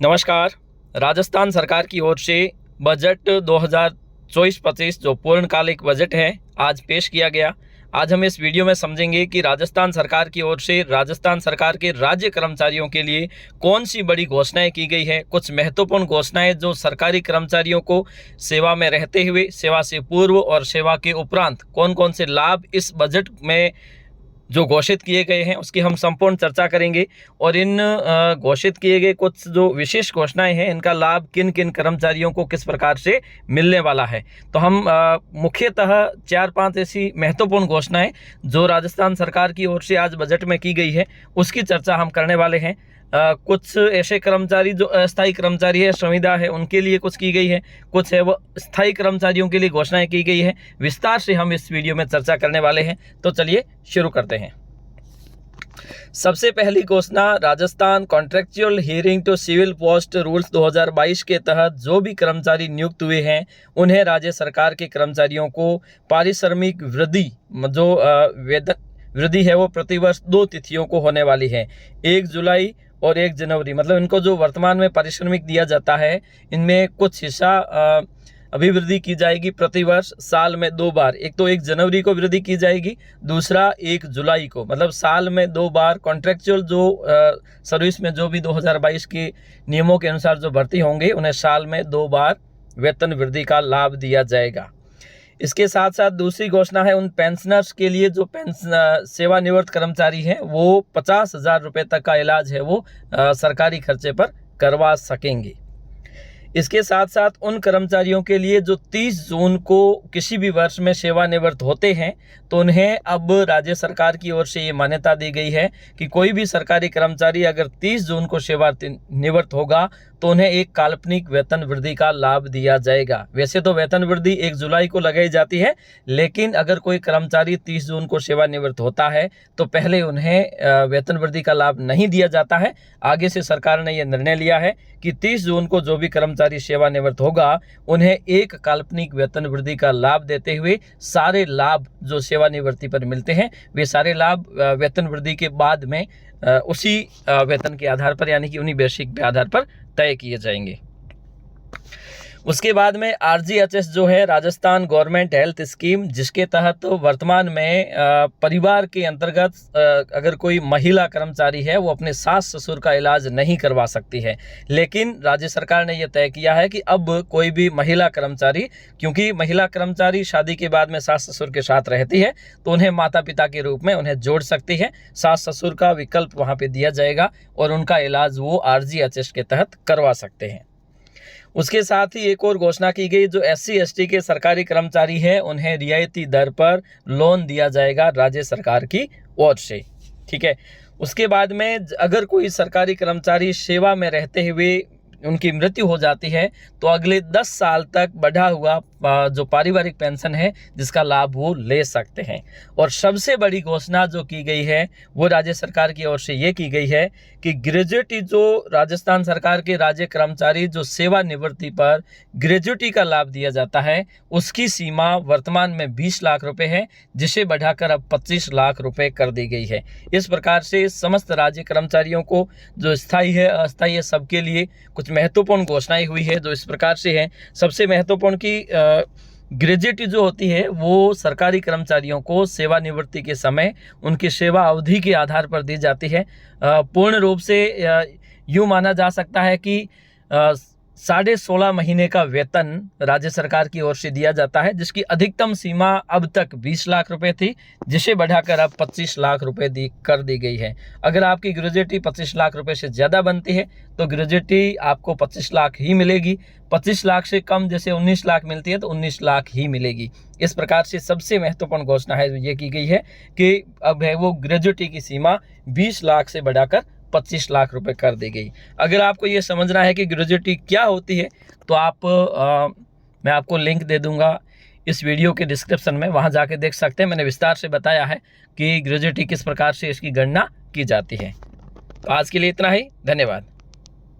नमस्कार। राजस्थान सरकार की ओर से बजट 2024-25 जो पूर्णकालिक बजट है आज पेश किया गया। आज हम इस वीडियो में समझेंगे कि राजस्थान सरकार की ओर से राजस्थान सरकार के राज्य कर्मचारियों के लिए कौन सी बड़ी घोषणाएं की गई है। कुछ महत्वपूर्ण घोषणाएं जो सरकारी कर्मचारियों को सेवा में रहते हुए, सेवा से पूर्व और सेवा के उपरांत कौन कौन से लाभ इस बजट में जो घोषित किए गए हैं उसकी हम संपूर्ण चर्चा करेंगे। और इन घोषित किए गए कुछ जो विशेष घोषणाएं हैं इनका लाभ किन किन कर्मचारियों को किस प्रकार से मिलने वाला है। तो हम मुख्यतः 4-5 ऐसी महत्वपूर्ण घोषणाएं जो राजस्थान सरकार की ओर से आज बजट में की गई है उसकी चर्चा हम करने वाले हैं। कुछ ऐसे कर्मचारी जो अस्थायी कर्मचारी है, संविदा है, उनके लिए कुछ की गई है, कुछ है वो स्थायी कर्मचारियों के लिए घोषणाएं की गई है। विस्तार से हम इस वीडियो में चर्चा करने वाले हैं। तो चलिए शुरू करते हैं। सबसे पहली घोषणा, Rajasthan contractual hiring to civil post rules 2022 के तहत जो भी कर्मचारी नियुक्त हुए हैं उन्हें राज्य सरकार के कर्मचारियों को पारिश्रमिक वृद्धि जो वेतन वृद्धि है वो प्रतिवर्ष 2 तिथियों को होने वाली है, 1 जुलाई और 1 जनवरी। मतलब इनको जो वर्तमान में पारिश्रमिक दिया जाता है इनमें कुछ हिस्सा अभिवृद्धि की जाएगी प्रतिवर्ष साल में 2 बार। एक तो 1 जनवरी को वृद्धि की जाएगी, दूसरा 1 जुलाई को। मतलब साल में 2 बार कॉन्ट्रेक्चुअल जो सर्विस में जो भी 2022 के नियमों के अनुसार जो भर्ती होंगे उन्हें साल में 2 बार वेतन वृद्धि का लाभ दिया जाएगा। इसके साथ साथ दूसरी घोषणा है उन पेंशनर्स के लिए जो सेवानिवृत्त कर्मचारी हैं वो 50,000 रुपये तक का इलाज है वो सरकारी खर्चे पर करवा सकेंगे। इसके साथ साथ उन कर्मचारियों के लिए जो 30 जून को किसी भी वर्ष में सेवानिवृत्त होते हैं तो उन्हें अब राज्य सरकार की ओर से ये मान्यता दी गई है कि कोई भी सरकारी कर्मचारी अगर 30 जून को सेवानिवृत्त होगा तो उन्हें एक काल्पनिक वेतन वृद्धि का लाभ दिया जाएगा। वैसे तो वेतन वृद्धि 1 जुलाई को लगाई जाती है, लेकिन अगर कोई कर्मचारी 30 जून को सेवानिवृत्त होता है तो पहले उन्हें वेतन वृद्धि का लाभ नहीं दिया जाता है। आगे से सरकार ने यह निर्णय लिया है कि 30 जून को जो भी कर्मचारी सेवानिवृत्त होगा उन्हें एक काल्पनिक वेतन वृद्धि का लाभ देते हुए सारे लाभ जो सेवानिवृत्ति पर मिलते हैं वे सारे लाभ वेतन वृद्धि के बाद में उसी वेतन के आधार पर यानी कि उन्हीं बेसिक के आधार पर तय किए जाएंगे। उसके बाद में RGHS जो है राजस्थान गवर्नमेंट हेल्थ स्कीम, जिसके तहत वर्तमान में परिवार के अंतर्गत अगर कोई महिला कर्मचारी है वो अपने सास ससुर का इलाज नहीं करवा सकती है, लेकिन राज्य सरकार ने यह तय किया है कि अब कोई भी महिला कर्मचारी, क्योंकि महिला कर्मचारी शादी के बाद में सास ससुर के साथ रहती है तो उन्हें माता पिता के रूप में उन्हें जोड़ सकती है। सास ससुर का विकल्प वहाँ पर दिया जाएगा और उनका इलाज वो RGHS के तहत करवा सकते हैं। उसके साथ ही एक और घोषणा की गई, जो SC ST के सरकारी कर्मचारी हैं उन्हें रियायती दर पर लोन दिया जाएगा राज्य सरकार की ओर से। ठीक है। उसके बाद में अगर कोई सरकारी कर्मचारी सेवा में रहते हुए उनकी मृत्यु हो जाती है तो अगले 10 साल तक बढ़ा हुआ जो पारिवारिक पेंशन है जिसका लाभ वो ले सकते हैं। और सबसे बड़ी घोषणा जो की गई है वो राज्य सरकार की ओर से ये की गई है कि ग्रेजुएटी जो राजस्थान सरकार के राज्य कर्मचारी जो सेवानिवृत्ति पर ग्रेजुएटी का लाभ दिया जाता है उसकी सीमा वर्तमान में 20 लाख रुपए है, जिसे बढ़ाकर अब 25 लाख रुपए कर दी गई है। इस प्रकार से समस्त राज्य कर्मचारियों को जो स्थायी है अस्थायी है सबके लिए कुछ महत्वपूर्ण घोषणाएं हुई है जो इस प्रकार से है। सबसे महत्वपूर्ण की ग्रेजुएटी जो होती है वो सरकारी कर्मचारियों को सेवानिवृत्ति के समय उनकी सेवा अवधि के आधार पर दी जाती है। पूर्ण रूप से यूँ माना जा सकता है कि 16.5 महीने का वेतन राज्य सरकार की ओर से दिया जाता है, जिसकी अधिकतम सीमा अब तक 20 लाख रुपए थी, जिसे बढ़ाकर अब 25 लाख रुपए कर दी गई है। अगर आपकी ग्रेजुएटी 25 लाख रुपए से ज़्यादा बनती है तो ग्रेजुएटी आपको 25 लाख ही मिलेगी। 25 लाख से कम जैसे 19 लाख मिलती है तो 19 लाख ही मिलेगी। इस प्रकार से सबसे महत्वपूर्ण घोषणा है ये की गई है कि अब है वो ग्रेजुएटी की सीमा 20 लाख से बढ़ाकर 25 लाख रुपए कर दी गई। अगर आपको ये समझना है कि ग्रेजुएटी क्या होती है तो मैं आपको लिंक दे दूंगा इस वीडियो के डिस्क्रिप्शन में, वहां जाके देख सकते हैं। मैंने विस्तार से बताया है कि ग्रेजुएटी किस प्रकार से इसकी गणना की जाती है। तो आज के लिए इतना ही, धन्यवाद।